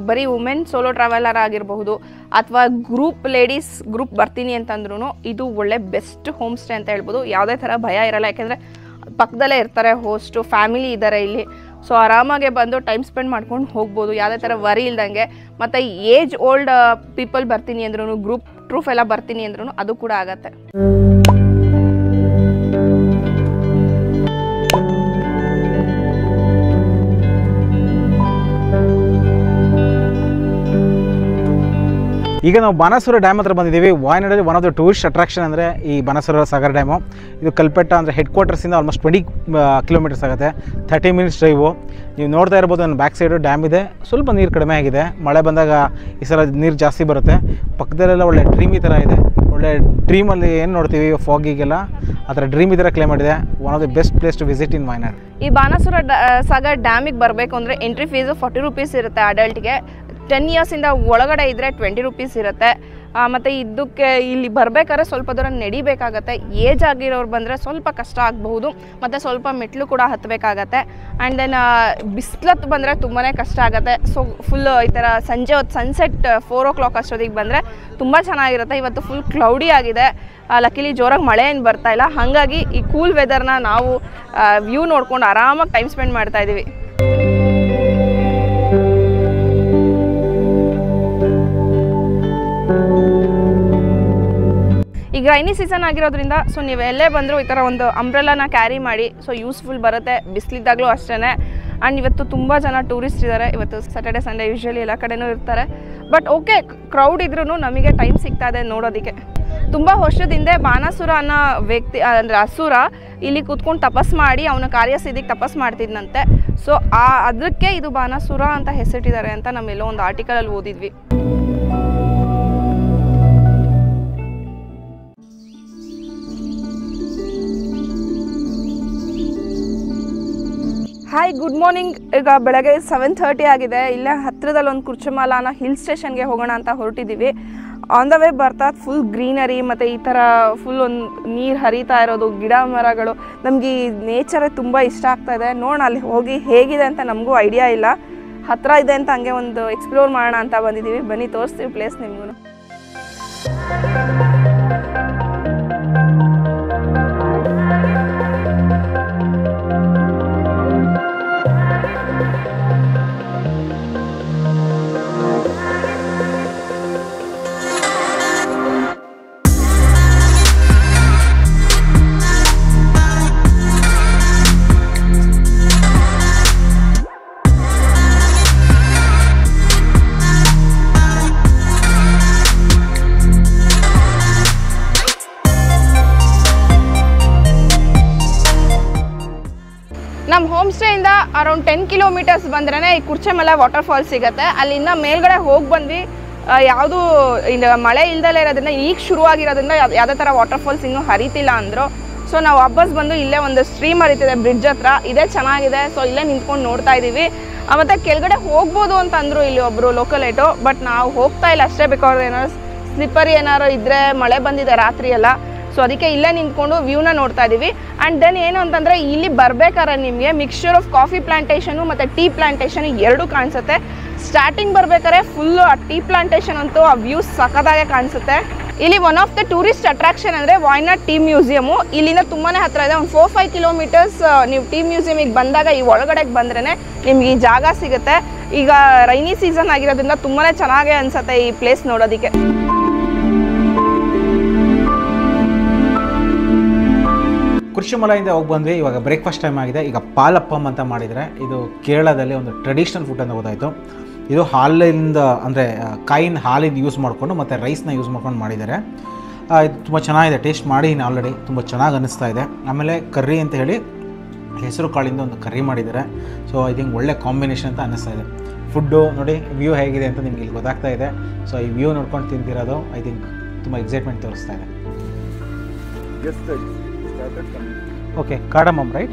ಬರೀ ವುಮೆನ್ ಸೋಲೋ ಟ್ರಾವೆಲರ್ ಆಗಿರಬಹುದು, ಅಥವಾ ಗ್ರೂಪ್ ಲೇಡೀಸ್ ಗ್ರೂಪ್ ಬರ್ತೀನಿ ಅಂತಂದ್ರೂ ಇದು ಒಳ್ಳೆ ಬೆಸ್ಟ್ ಹೋಮ್ ಸ್ಟೇ ಅಂತ ಹೇಳ್ಬೋದು. ಯಾವುದೇ ಥರ ಭಯ ಇರಲ್ಲ, ಯಾಕೆಂದರೆ ಪಕ್ಕದಲ್ಲೇ ಇರ್ತಾರೆ ಹೋಸ್ಟು, ಫ್ಯಾಮಿಲಿ ಇದ್ದಾರೆ ಇಲ್ಲಿ. ಸೊ ಆರಾಮಾಗೆ ಬಂದು ಟೈಮ್ ಸ್ಪೆಂಡ್ ಮಾಡ್ಕೊಂಡು ಹೋಗ್ಬೋದು, ಯಾವುದೇ ಥರ ವರಿ ಇಲ್ದಂಗೆ. ಮತ್ತು ಏಜ್ ಓಲ್ಡ್ ಪೀಪಲ್ ಬರ್ತೀನಿ ಅಂದ್ರೂ, ಗ್ರೂಪ್ ಟ್ರೂಫ್ ಎಲ್ಲ ಬರ್ತೀನಿ ಅಂದ್ರೂ ಅದು ಕೂಡ ಆಗತ್ತೆ. ಈಗ ನಾವು ಬಾಣಾಸುರ ಡ್ಯಾಮ್ ಹತ್ರ ಬಂದಿದ್ದೀವಿ. ವಾಯನಾಡಲ್ಲಿ one of the tourist attraction ಅಂದರೆ ಈ ಬಾಣಾಸುರ ಸಾಗರ್ ಡ್ಯಾಮು. ಇದು ಕಲ್ಪೆಟ್ಟ ಅಂದರೆ ಹೆಡ್ ಕ್ವಾರ್ಟರ್ಸಿಂದ ಆಲ್ಮೋಸ್ಟ್ 20 ಕಿಲೋಮೀಟರ್ಸ್ ಆಗುತ್ತೆ, 30 ಮಿನಿಟ್ಸ್ ಡ್ರೈವು. ನೀವು ನೋಡ್ತಾ ಇರ್ಬೋದು, ನನ್ನ ಬ್ಯಾಕ್ ಸೈಡು ಡ್ಯಾಮ್ ಇದೆ. ಸ್ವಲ್ಪ ನೀರು ಕಡಿಮೆ ಆಗಿದೆ, ಮಳೆ ಬಂದಾಗ ಈ ಸಲ ನೀರು ಜಾಸ್ತಿ ಬರುತ್ತೆ. ಪಕ್ಕದಲ್ಲೆಲ್ಲ ಒಳ್ಳೆ ಡ್ರೀಮಿ ಥರ ಇದೆ. ಒಳ್ಳೆ ಡ್ರೀಮಲ್ಲಿ ಏನು ನೋಡ್ತೀವಿ ಫಾಗಿಗೆಲ್ಲ, ಆ ಥರ ಡ್ರೀಮ್ ಈ ಥರ ಕ್ಲೈಮೇಟ್ ಇದೆ. One of the best place to visit in Wayanad. ಈ ಬಾಣಾಸುರ ಸಾಗರ್ ಡ್ಯಾಮಿಗೆ ಬರಬೇಕು ಅಂದರೆ ಎಂಟ್ರಿ ಫೀಸು 40 ರೂಪೀಸ್ ಇರುತ್ತೆ ಅಡಲ್ಟ್ಗೆ. 10 ಇಯರ್ಸಿಂದ ಒಳಗಡೆ ಇದ್ದರೆ 20 ರೂಪೀಸ್ ಇರುತ್ತೆ. ಮತ್ತು ಇದಕ್ಕೆ ಇಲ್ಲಿ ಬರಬೇಕಾದ್ರೆ ಸ್ವಲ್ಪ ದೂರ ನಡಿಬೇಕಾಗತ್ತೆ. ಏಜ್ ಆಗಿರೋರು ಬಂದರೆ ಸ್ವಲ್ಪ ಕಷ್ಟ ಆಗಬಹುದು, ಮತ್ತು ಸ್ವಲ್ಪ ಮೆಟ್ಲು ಕೂಡ ಹತ್ತಬೇಕಾಗತ್ತೆ. ಆ್ಯಂಡ್ ದೆನ್ ಬಿಸಿಲತ್ತು ಬಂದರೆ ತುಂಬಾ ಕಷ್ಟ ಆಗುತ್ತೆ. ಸೊ ಫುಲ್ ಈ ಥರ ಸಂಜೆ ಹೊತ್ತು ಸನ್ಸೆಟ್ 4 o'clock ಅಷ್ಟೊತ್ತಿಗೆ ಬಂದರೆ ತುಂಬ ಚೆನ್ನಾಗಿರುತ್ತೆ. ಇವತ್ತು ಫುಲ್ ಕ್ಲೌಡಿ ಆಗಿದೆ, ಲಕ್ಕಿಲಿ ಜೋರಾಗಿ ಮಳೆ ಏನು ಬರ್ತಾ ಇಲ್ಲ. ಹಾಗಾಗಿ ಈ ಕೂಲ್ ವೆದರ್ನ ನಾವು ವ್ಯೂ ನೋಡ್ಕೊಂಡು ಆರಾಮಾಗಿ ಟೈಮ್ ಸ್ಪೆಂಡ್ ಮಾಡ್ತಾ ಇದ್ದೀವಿ. ಈಗ ರೈನಿ ಸೀಸನ್ ಆಗಿರೋದ್ರಿಂದ ಸೊ ನೀವು ಎಲ್ಲೇ ಬಂದರೂ ಈ ಥರ ಒಂದು ಅಂಬ್ರೆಲಾನ ಕ್ಯಾರಿ ಮಾಡಿ, ಸೊ ಯೂಸ್ಫುಲ್ ಬರುತ್ತೆ. ಬಿಸಿಲಿದ್ದಾಗಲೂ ಅಷ್ಟೇ. ಆ್ಯಂಡ್ ಇವತ್ತು ತುಂಬ ಜನ ಟೂರಿಸ್ಟ್ ಇದ್ದಾರೆ. ಇವತ್ತು ಸ್ಯಾಟರ್ಡೆ ಸಂಡೇ ಯೂಶ್ವಲಿ ಎಲ್ಲ ಕಡೆನೂ ಇರ್ತಾರೆ. ಬಟ್ ಓಕೆ, ಕ್ರೌಡ್ ಇದ್ರೂ ನಮಗೆ ಟೈಮ್ ಸಿಗ್ತಾ ಇದೆ ನೋಡೋದಕ್ಕೆ. ತುಂಬ ವರ್ಷದಿಂದ ಬಾನಾಸುರ ಅನ್ನೋ ವ್ಯಕ್ತಿ ಅಂದರೆ ಅಸುರ ಇಲ್ಲಿ ಕೂತ್ಕೊಂಡು ತಪಸ್ ಮಾಡಿ ಅವನ ಕಾರ್ಯಸಿದ್ಧಿಗೆ ತಪಸ್ ಮಾಡ್ತಿದ್ನಂತೆ. ಸೊ ಅದಕ್ಕೆ ಇದು ಬಾನಾಸುರ ಅಂತ ಹೆಸರಿಟ್ಟಿದ್ದಾರೆ ಅಂತ ನಮ್ಮೆಲ್ಲೋ ಒಂದು ಆರ್ಟಿಕಲಲ್ಲಿ ಓದಿದ್ವಿ. Hi, good morning. ಈಗ ಬೆಳಗ್ಗೆ 7:30 ಆಗಿದೆ. ಇಲ್ಲೇ ಹತ್ತಿರದಲ್ಲಿ ಒಂದು ಕುರ್ಚಮಾಲ ಅನ್ನೋ ಹಿಲ್ ಸ್ಟೇಷನ್ಗೆ ಹೋಗೋಣ ಅಂತ ಹೊರಟಿದ್ದೀವಿ. ಆನ್ ದ ವೇ ಬರ್ತಾ ಫುಲ್ ಗ್ರೀನರಿ ಮತ್ತು ಈ ಥರ ಫುಲ್ ಒಂದು ನೀರು ಹರಿತಾ ಇರೋದು, ಗಿಡ ಮರಗಳು, ನಮಗೆ ಈ ನೇಚರೇ ತುಂಬ ಇಷ್ಟ ಆಗ್ತಾ ಇದೆ. ನೋಡೋಣ ಅಲ್ಲಿ ಹೋಗಿ ಹೇಗಿದೆ ಅಂತ ನಮಗೂ ಐಡಿಯಾ ಇಲ್ಲ. ಹತ್ತಿರ ಇದೆ ಅಂತ ಹಂಗೆ ಒಂದು ಎಕ್ಸ್ಪ್ಲೋರ್ ಮಾಡೋಣ ಅಂತ ಬಂದಿದ್ದೀವಿ. ಬನ್ನಿ ತೋರಿಸ್ತೀವಿ ಪ್ಲೇಸ್ ನಿಮಗೂ. ನಮ್ಮ ಹೋಮ್ ಸ್ಟೇಯಿಂದ ಅರೌಂಡ್ 10 kilometers ಬಂದ್ರೇ ಈ ಕುರ್ಚಮಲ ವಾಟರ್ ಫಾಲ್ ಸಿಗುತ್ತೆ. ಅಲ್ಲಿಂದ ಮೇಲ್ಗಡೆ ಹೋಗಿ ಬಂದ್ವಿ. ಯಾವುದು ಮಳೆ ಇಲ್ದಲೇ ಇರೋದ್ರಿಂದ ಈಗ ಶುರುವಾಗಿರೋದ್ರಿಂದ ಯಾವುದೇ ಥರ ವಾಟರ್ ಫಾಲ್ಸ್ ಇನ್ನೂ ಹರಿತಿಲ್ಲ ಅಂದರು. ಸೊ ನಾವು ವಾಪಸ್ ಬಂದು ಇಲ್ಲೇ ಒಂದು ಸ್ಟ್ರೀಮ್ ಹರಿತಿದೆ ಬ್ರಿಡ್ಜ್ ಹತ್ರ. ಇದೇ ಚೆನ್ನಾಗಿದೆ. ಸೊ ಇಲ್ಲೇ ನಿಂತ್ಕೊಂಡು ನೋಡ್ತಾ ಇದ್ದೀವಿ. ಮತ್ತು ಕೆಳಗಡೆ ಹೋಗ್ಬೋದು ಅಂತ ಅಂದರು ಇಲ್ಲಿ ಒಬ್ಬರು ಲೋಕಲೇಟು. ಬಟ್ ನಾವು ಹೋಗ್ತಾ ಇಲ್ಲ ಅಷ್ಟೇ. ಬೇಕಾದ್ರೆ ಏನಾದ್ರು ಸ್ಲಿಪ್ಪರಿ ಏನಾರು ಇದ್ದರೆ, ಮಳೆ ಬಂದಿದೆ ರಾತ್ರಿ ಎಲ್ಲ, ಸೊ ಅದಕ್ಕೆ ಇಲ್ಲೇ ನಿಂತ್ಕೊಂಡು ವ್ಯೂನ ನೋಡ್ತಾ ಇದ್ದೀವಿ. ಆ್ಯಂಡ್ ದೆನ್ ಏನು ಅಂತಂದರೆ ಇಲ್ಲಿ ಬರಬೇಕಾದ್ರೆ ನಿಮಗೆ ಮಿಕ್ಸ್ಚರ್ ಆಫ್ ಕಾಫಿ ಪ್ಲಾಂಟೇಷನು ಮತ್ತು ಟೀ ಪ್ಲಾಂಟೇಷನ್ ಎರಡೂ ಕಾಣಿಸುತ್ತೆ. ಸ್ಟಾರ್ಟಿಂಗ್ ಬರ್ಬೇಕಾದ್ರೆ ಫುಲ್ಲು ಆ ಟೀ ಪ್ಲಾಂಟೇಷನ್ ಅಂತೂ ಆ ವ್ಯೂಸ್ ಸಖತ್ತಾಗೆ ಕಾಣಿಸುತ್ತೆ. ಇಲ್ಲಿ one of the tourist attraction ಅಂದರೆ ವಾಯ್ನಾಡ್ ಟೀ ಮ್ಯೂಸಿಯಮು. ಇಲ್ಲಿಂದ ತುಂಬಾ ಹತ್ತಿರ ಇದೆ. ಒಂದು 4-5 kilometers ನೀವು ಟೀ ಮ್ಯೂಸಿಯಮಿಗೆ ಬಂದಾಗ ಈ ಒಳಗಡೆಗೆ ಬಂದ್ರೇ ನಿಮ್ಗೆ ಈ ಜಾಗ ಸಿಗುತ್ತೆ. ಈಗ ರೈನಿ ಸೀಸನ್ ಆಗಿರೋದ್ರಿಂದ ತುಂಬಾ ಚೆನ್ನಾಗೇ ಅನಿಸುತ್ತೆ ಈ ಪ್ಲೇಸ್ ನೋಡೋದಕ್ಕೆ. ಕುರ್ಚಮಲೆಯಿಂದ ಹೋಗಿ ಬಂದ್ವಿ. ಇವಾಗ ಬ್ರೇಕ್ಫಾಸ್ಟ್ ಟೈಮ್ ಆಗಿದೆ. ಈಗ ಪಾಲಪ್ಪಮ್ ಅಂತ ಮಾಡಿದರೆ ಇದು ಕೇರಳದಲ್ಲಿ ಒಂದು ಟ್ರೆಡಿಷ್ನಲ್ ಫುಡ್ ಅಂತ ಗೊತ್ತಾಯಿತು. ಇದು ಹಾಲಿಂದ ಅಂದರೆ ಕಾಯಿನ ಹಾಲಿಂದ ಯೂಸ್ ಮಾಡಿಕೊಂಡು ಮತ್ತು ರೈಸ್ನ ಯೂಸ್ ಮಾಡ್ಕೊಂಡು ಮಾಡಿದ್ದಾರೆ. ಇದು ತುಂಬ ಚೆನ್ನಾಗಿದೆ. ಟೇಸ್ಟ್ ಮಾಡಿ ಆಲ್ರೆಡಿ ತುಂಬ ಚೆನ್ನಾಗಿ ಅನ್ನಿಸ್ತಾ ಇದೆ. ಆಮೇಲೆ ಕರ್ರಿ ಅಂತ ಹೇಳಿ ಹೆಸರು ಕಾಳಿಂದ ಒಂದು ಕರ್ರಿ ಮಾಡಿದ್ದಾರೆ. ಸೊ ಐ ಥಿಂಕ್ ಒಳ್ಳೆ ಕಾಂಬಿನೇಷನ್ ಅಂತ ಅನ್ನಿಸ್ತಾ ಇದೆ. ಫುಡ್ಡು ನೋಡಿ, ವ್ಯೂ ಹೇಗಿದೆ ಅಂತ ನಿಮ್ಗೆ ಇಲ್ಲಿ ಗೊತ್ತಾಗ್ತಾ ಇದೆ. ಸೊ ಈ ವ್ಯೂ ನೋಡ್ಕೊಂಡು ತಿಂತಿರೋದು ಐ ಥಿಂಕ್ ತುಂಬ ಎಕ್ಸೈಟ್ಮೆಂಟ್ ತೋರಿಸ್ತಾ ಇದೆ. Okay, cardamom right?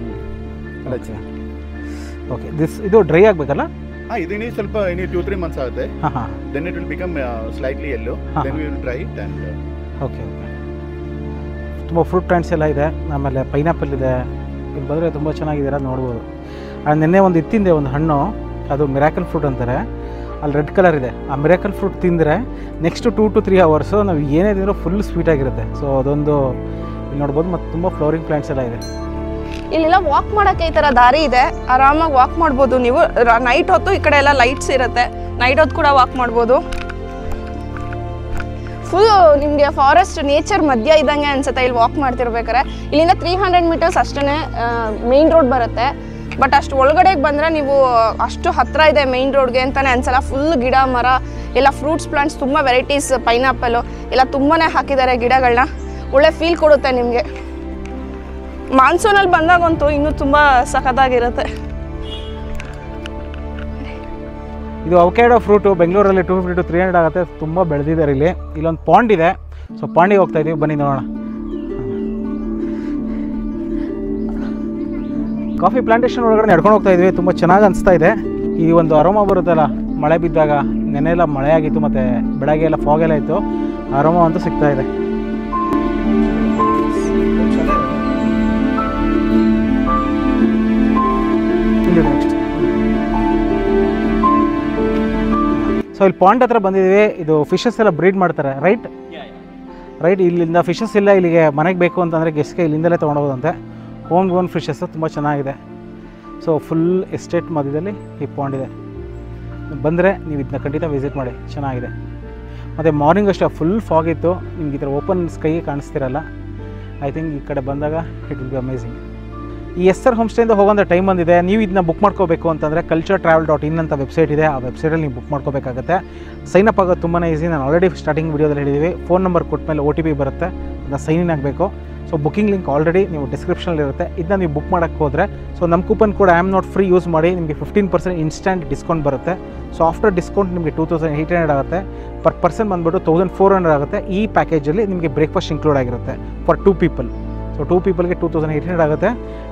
ಓಕೆ, ಇದು ಡ್ರೈ ಆಗಬೇಕಲ್ಲ? ಇದೀನಿ ಸ್ವಲ್ಪ 2-3 months ಆಗುತ್ತೆ. then it will become slightly yellow. then we will dry it and okay. ತುಂಬ ಫ್ರೂಟ್ ಪ್ಲಾಂಟ್ಸ್ ಎಲ್ಲ ಇದೆ. ಆಮೇಲೆ ಪೈನಾಪಲ್ ಇದೆ. ಇಲ್ಲಿ ಬಂದರೆ ತುಂಬ ಚೆನ್ನಾಗಿದ್ದೀರ ನೋಡ್ಬೋದು. ನಿನ್ನೆ ಒಂದು ಇತ್ತಿಂದೆ ಒಂದು ಹಣ್ಣು, ಅದು ಮಿರಾಕಲ್ ಫ್ರೂಟ್ ಅಂತಾರೆ. ಅಲ್ಲಿ ರೆಡ್ ಕಲರ್ ಇದೆ. ಆ ಮಿರಾಕಲ್ ಫ್ರೂಟ್ ತಿಂದರೆ ನೆಕ್ಸ್ಟ್ 2 to 3 hours ನಾವು ಏನೇ ತಿಂದರೂ ಫುಲ್ ಸ್ವೀಟಾಗಿರುತ್ತೆ. ಸೊ ಅದೊಂದು ಇಲ್ಲಿ ನೋಡ್ಬೋದು. ಮತ್ತು ತುಂಬ ಫ್ಲವರಿಂಗ್ ಪ್ಲಾಂಟ್ಸ್ ಎಲ್ಲ ಇದೆ. ಇಲ್ಲೆಲ್ಲ ವಾಕ್ ಮಾಡೋಕ್ಕೆ ಈ ಥರ ದಾರಿ ಇದೆ. ಆರಾಮಾಗಿ ವಾಕ್ ಮಾಡ್ಬೋದು ನೀವು. ನೈಟ್ ಹೊತ್ತು ಈ ಕಡೆ ಎಲ್ಲ ಲೈಟ್ಸ್ ಇರುತ್ತೆ. ನೈಟ್ ಹೊತ್ತು ಕೂಡ ವಾಕ್ ಮಾಡ್ಬೋದು. ಫುಲ್ ನಿಮಗೆ ಫಾರೆಸ್ಟ್ ನೇಚರ್ ಮಧ್ಯ ಇದ್ದಂಗೆ ಅನ್ಸುತ್ತೆ ಇಲ್ಲಿ ವಾಕ್ ಮಾಡ್ತಿರ್ಬೇಕಾರೆ. ಇಲ್ಲಿಂದ 300 meters ಅಷ್ಟೇ ಮೇನ್ ರೋಡ್ ಬರುತ್ತೆ. ಬಟ್ ಅಷ್ಟು ಒಳಗಡೆಗೆ ಬಂದರೆ ನೀವು ಅಷ್ಟು ಹತ್ತಿರ ಇದೆ ಮೇನ್ ರೋಡ್ಗೆ ಅಂತಲೇ ಅನ್ಸಲ್ಲ. ಫುಲ್ ಗಿಡ ಮರ ಎಲ್ಲ ಫ್ರೂಟ್ಸ್ ಪ್ಲಾಂಟ್ಸ್, ತುಂಬ ವೆರೈಟೀಸ್, ಪೈನಾಪಲ್ಲು ಎಲ್ಲ ತುಂಬಾ ಹಾಕಿದ್ದಾರೆ ಗಿಡಗಳನ್ನ. ಒಳ್ಳೆ ಫೀಲ್ ಕೊಡುತ್ತೆ ನಿಮಗೆ. ಮಾನ್ಸೂನಲ್ಲಿ ಬಂದಾಗಂತೂ ಇನ್ನೂ ತುಂಬ ಸಖತ್ತಾಗಿರುತ್ತೆ. ಇದು ಅವಕ್ಯಾಡೋ ಫ್ರೂಟು ಬೆಂಗಳೂರಲ್ಲಿ 250 to 300 ಆಗುತ್ತೆ. ತುಂಬ ಬೆಳೆದಿದ್ದಾರೆ ಇಲ್ಲಿ. ಇಲ್ಲೊಂದು ಪಾಂಡ್ ಇದೆ. ಸೊ ಪಾಂಡಿಗೆ ಹೋಗ್ತಾ ಇದ್ದೀವಿ, ಬನ್ನಿ ನೋಡೋಣ. ಕಾಫಿ ಪ್ಲಾಂಟೇಶನ್ ಒಳಗಡೆ ನಡ್ಕೊಂಡು ಹೋಗ್ತಾ ಇದ್ವಿ. ತುಂಬ ಚೆನ್ನಾಗಿ ಅನಿಸ್ತಾ ಇದೆ. ಈ ಒಂದು ಅರೋಮಾ ಬರುತ್ತಲ್ಲ, ಮಳೆ ಬಿದ್ದಾಗ ನೆನೆಲ್ಲ ಮಳೆ ಆಗಿತ್ತು ಮತ್ತು ಬೆಳಗ್ಗೆ ಎಲ್ಲ ಫಾಗ್ ಎಲ್ಲ ಇತ್ತು, ಆರಾಮ ಅಂತೂ ಸಿಗ್ತಾ ಇದೆ. ನೆಕ್ಸ್ಟ್ ಸೊ ಇಲ್ಲಿ ಪಾಂಡ್ ಹತ್ರ ಬಂದಿದ್ದೀವಿ. ಇದು ಫಿಶಸ್ ಎಲ್ಲ ಬ್ರೀಡ್ ಮಾಡ್ತಾರೆ, ರೈಟ್? ಇಲ್ಲಿಂದ ಫಿಶಸ್ ಇಲ್ಲ, ಇಲ್ಲಿಗೆ ಮನೆಗೆ ಬೇಕು ಅಂತಂದರೆ ಗೆಸ್ಟ್ಗೆ ಇಲ್ಲಿಂದಲೇ ತೊಗೊಂಡೋಗೋದಂತೆ. ಹೋಮ್ ಗೋನ್ ಫಿಶಸ್ ತುಂಬ ಚೆನ್ನಾಗಿದೆ. ಸೊ ಫುಲ್ ಎಸ್ಟೇಟ್ ಮಧ್ಯದಲ್ಲಿ ಈ ಪಾಂಡ್ ಇದೆ. ಬಂದರೆ ನೀವು ಇದನ್ನ ಖಂಡಿತ ವಿಸಿಟ್ ಮಾಡಿ, ಚೆನ್ನಾಗಿದೆ. ಮತ್ತು ಮಾರ್ನಿಂಗ್ ಅಷ್ಟೇ ಫುಲ್ ಫಾಗ್ ಇತ್ತು, ನಿಮ್ಗೆ ಈ ಥರ ಓಪನ್ ಸ್ಕೈ ಕಾಣಿಸ್ತಿರಲ್ಲ. ಐ ಥಿಂಕ್ ಈ ಕಡೆ ಬಂದಾಗ ಇಟ್ ವಿಲ್ ಬಿ ಅಮೇಝಿಂಗ್. ಈ ಎಸ್ಆರ್ ಹೋಮ್ ಸ್ಟೇಯಿಂದ ಹೋಗೋಂಥ ಟೈಮ್ ಬಂದಿದೆ. ನೀವು ಇದನ್ನ ಬುಕ್ ಮಾಡ್ಕೋಬೇಕು ಅಂತಂದರೆ culturetravel.in ಅಂತ ವೆಬ್ಸೈಟ್ ಇದೆ, ಆ ವೆಬ್ಸೈಟಲ್ಲಿ ನೀವು ಬುಕ್ ಮಾಡ್ಕೋಬೇಕಾಗುತ್ತೆ. ಸೈನಪ್ ಆಗೋದು ತುಂಬಾ ಈಸಿ. ನಾನು ಆಲ್ರೆಡಿ ಸ್ಟಾರ್ಟಿಂಗ್ ವೀಡಿಯೋದಲ್ಲಿ ಹೇಳಿದ್ದೀವಿ, ಫೋನ್ ನಂಬರ್ ಕೊಟ್ಟ ಮೇಲೆ OTP ಬರುತ್ತೆ, ಅದನ್ನ ಸೈನ್ ಇನ್ ಆಗಬೇಕು. ಸೊ ಬುಕ್ಕಿಂಗ್ ಲಿಂಕ್ ಆಲ್ರೆಡಿ ನೀವು ಡಿಸ್ಕ್ರಿಪ್ಷನಲ್ಲಿರುತ್ತೆ. ಇದನ್ನ ನೀವು ಬುಕ್ ಮಾಡೋಕ್ಕೆ ಹೋದರೆ ಸೊ ನಮ್ಮ ಕೂಪನ್ ಕೂಡ I am not free use ಮಾಡಿ ನಿಮಗೆ 15% ಇನ್ಸ್ಟಂಟ್ ಡಿಸ್ಕೌಂಟ್ ಬರುತ್ತೆ. ಸೊ ಆಫ್ಟರ್ ಡಿಸ್ಕೌಂಟ್ ನಿಮಗೆ 2800 ಆಗುತ್ತೆ. ಪರ್ ಪರ್ಸನ್ ಬಂದುಬಿಟ್ಟು 1400 ಆಗುತ್ತೆ. ಈ ಪ್ಯಾಕೇಜಲ್ಲಿ ನಿಮಗೆ ಬ್ರೇಕ್ಫಾಸ್ಟ್ ಇನ್ಕ್ಲೂಡ್ ಆಗಿರುತ್ತೆ ಫಾರ್ 2 ಪೀಪಲ್. ಸೊ 2 ಪೀಪಲ್ಗೆ 2800 ಆಗುತ್ತೆ.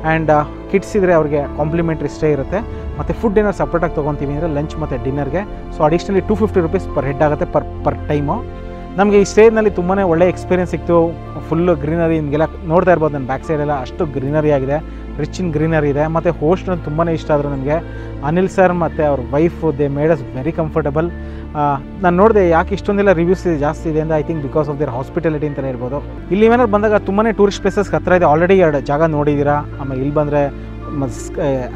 ಆ್ಯಂಡ್ ಕಿಡ್ಸ್ ಇದ್ದರೆ ಅವ್ರಿಗೆ ಕಾಂಪ್ಲಿಮೆಂಟ್ರಿ ಸ್ಟೇ ಇರುತ್ತೆ. ಮತ್ತು ಫುಡ್ ಏನಾದ್ರು ಸಪ್ರೇಟಾಗಿ ತೊಗೊತೀವಿ ಅಂದರೆ ಲಂಚ್ ಮತ್ತು ಡಿನ್ನರ್ಗೆ so additionally 250 rupees per head ಆಗುತ್ತೆ ಪರ್ ಟೈಮು. ನಮಗೆ ಈ ಸ್ಟೇನಲ್ಲಿ ತುಂಬಾ ಒಳ್ಳೆ ಎಕ್ಸ್ಪೀರಿಯನ್ಸ್ ಸಿಕ್ತು. ಫುಲ್ಲು ಗ್ರೀನರಿ, ನಿಮಗೆಲ್ಲ ನೋಡ್ತಾ ಇರ್ಬೋದು ನನ್ನ ಬ್ಯಾಕ್ ಸೈಡೆಲ್ಲ ಅಷ್ಟು ಗ್ರೀನರಿ ಆಗಿದೆ, ರಿಚ್ ಇನ್ ಗ್ರೀನರಿ ಇದೆ. ಮತ್ತು ಹೋಸ್ಟ್ ತುಂಬಾ ಇಷ್ಟ ಆದರು ನನಗೆ, ಅನಿಲ್ ಸರ್ ಮತ್ತು ಅವ್ರ wife. They made us very comfortable. ನಾನು ನೋಡಿದೆ ಯಾಕೆ ಇಷ್ಟೊಂದೆಲ್ಲ ರಿವ್ಯೂಸ್ ಜಾಸ್ತಿ ಇದೆ ಅಂತ. I think because of their hospitality ಅಂತಲೇ ಹೇಳ್ಬೋದು. ಇಲ್ಲಿ ಏನಾದ್ರು ಬಂದಾಗ ತುಂಬಾ ಟೂರಿಸ್ಟ್ ಪ್ಲೇಸಸ್ ಹತ್ತಿರ ಇದೆ, ಆಲ್ರೆಡಿ 2 ಜಾಗ ನೋಡಿದ್ದೀರಾ. ಆಮೇಲೆ ಇಲ್ಲಿ ಬಂದರೆ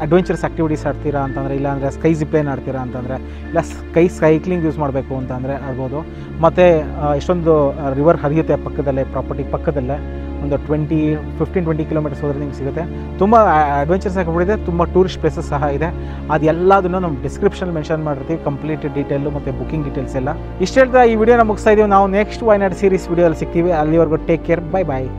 ಅಡ್ವೆಂಚರಸ್ ಆ್ಯಕ್ಟಿವಿಟೀಸ್ ಆಡ್ತೀರಾ ಅಂತಂದರೆ, ಇಲ್ಲಾಂದರೆ ಸ್ಕೈ ಜಿಪ್ಲೈನ್ ಆಡ್ತೀರಾ ಅಂತಂದರೆ, ಇಲ್ಲ ಸೈಕ್ಲಿಂಗ್ ಯೂಸ್ ಮಾಡಬೇಕು ಅಂತಂದರೆ ಆಡ್ಬೋದು. ಮತ್ತು ಇಷ್ಟೊಂದು ರಿವರ್ ಹರಿಯುತ್ತೆ ಪಕ್ಕದಲ್ಲೇ, ಪ್ರಾಪರ್ಟಿ ಪಕ್ಕದಲ್ಲೇ ಒಂದು 15-20 ಕಿಲೋಮೀಟರ್ಸ್ ಹೋದರೆ ನಿಮ್ಗೆ ಸಿಗುತ್ತೆ. ತುಂಬ ಅಡ್ವೆಂಚರ್ಸ್ ಆಗಿಬಿಟ್ಟಿದೆ, ತುಂಬ ಟೂರಿಸ್ಟ್ ಪ್ಲೇಸಸ್ ಸಹ ಇದೆ. ಅದೆಲ್ಲದನ್ನು ನಮ್ಮ ಡಿಸ್ಕ್ರಿಪ್ಷನ್ ಮೆನ್ಷನ್ ಮಾಡಿರ್ತೀವಿ, ಕಂಪ್ಲೀಟ್ ಡೀಟೇಲು ಮತ್ತು ಬುಕಿಂಗ್ ಡೀಟೇಲ್ಸ್ ಎಲ್ಲ. ಇಷ್ಟು ಹೇಳ್ತಾ ಈ ವಿಡಿಯೋನ ಮುಗಿಸ್ತಾ ಇದ್ದೀವಿ. ನಾವು ನೆಕ್ಸ್ಟ್ ವೈನಾಡ್ ಸೀರೀಸ್ ವಿಡಿಯೋದಲ್ಲಿ ಸಿಗ್ತೀವಿ. ಅಲ್ಲಿವರೆಗೂ ಟೇಕ್ ಕೇರ್, ಬೈ ಬಾಯ್.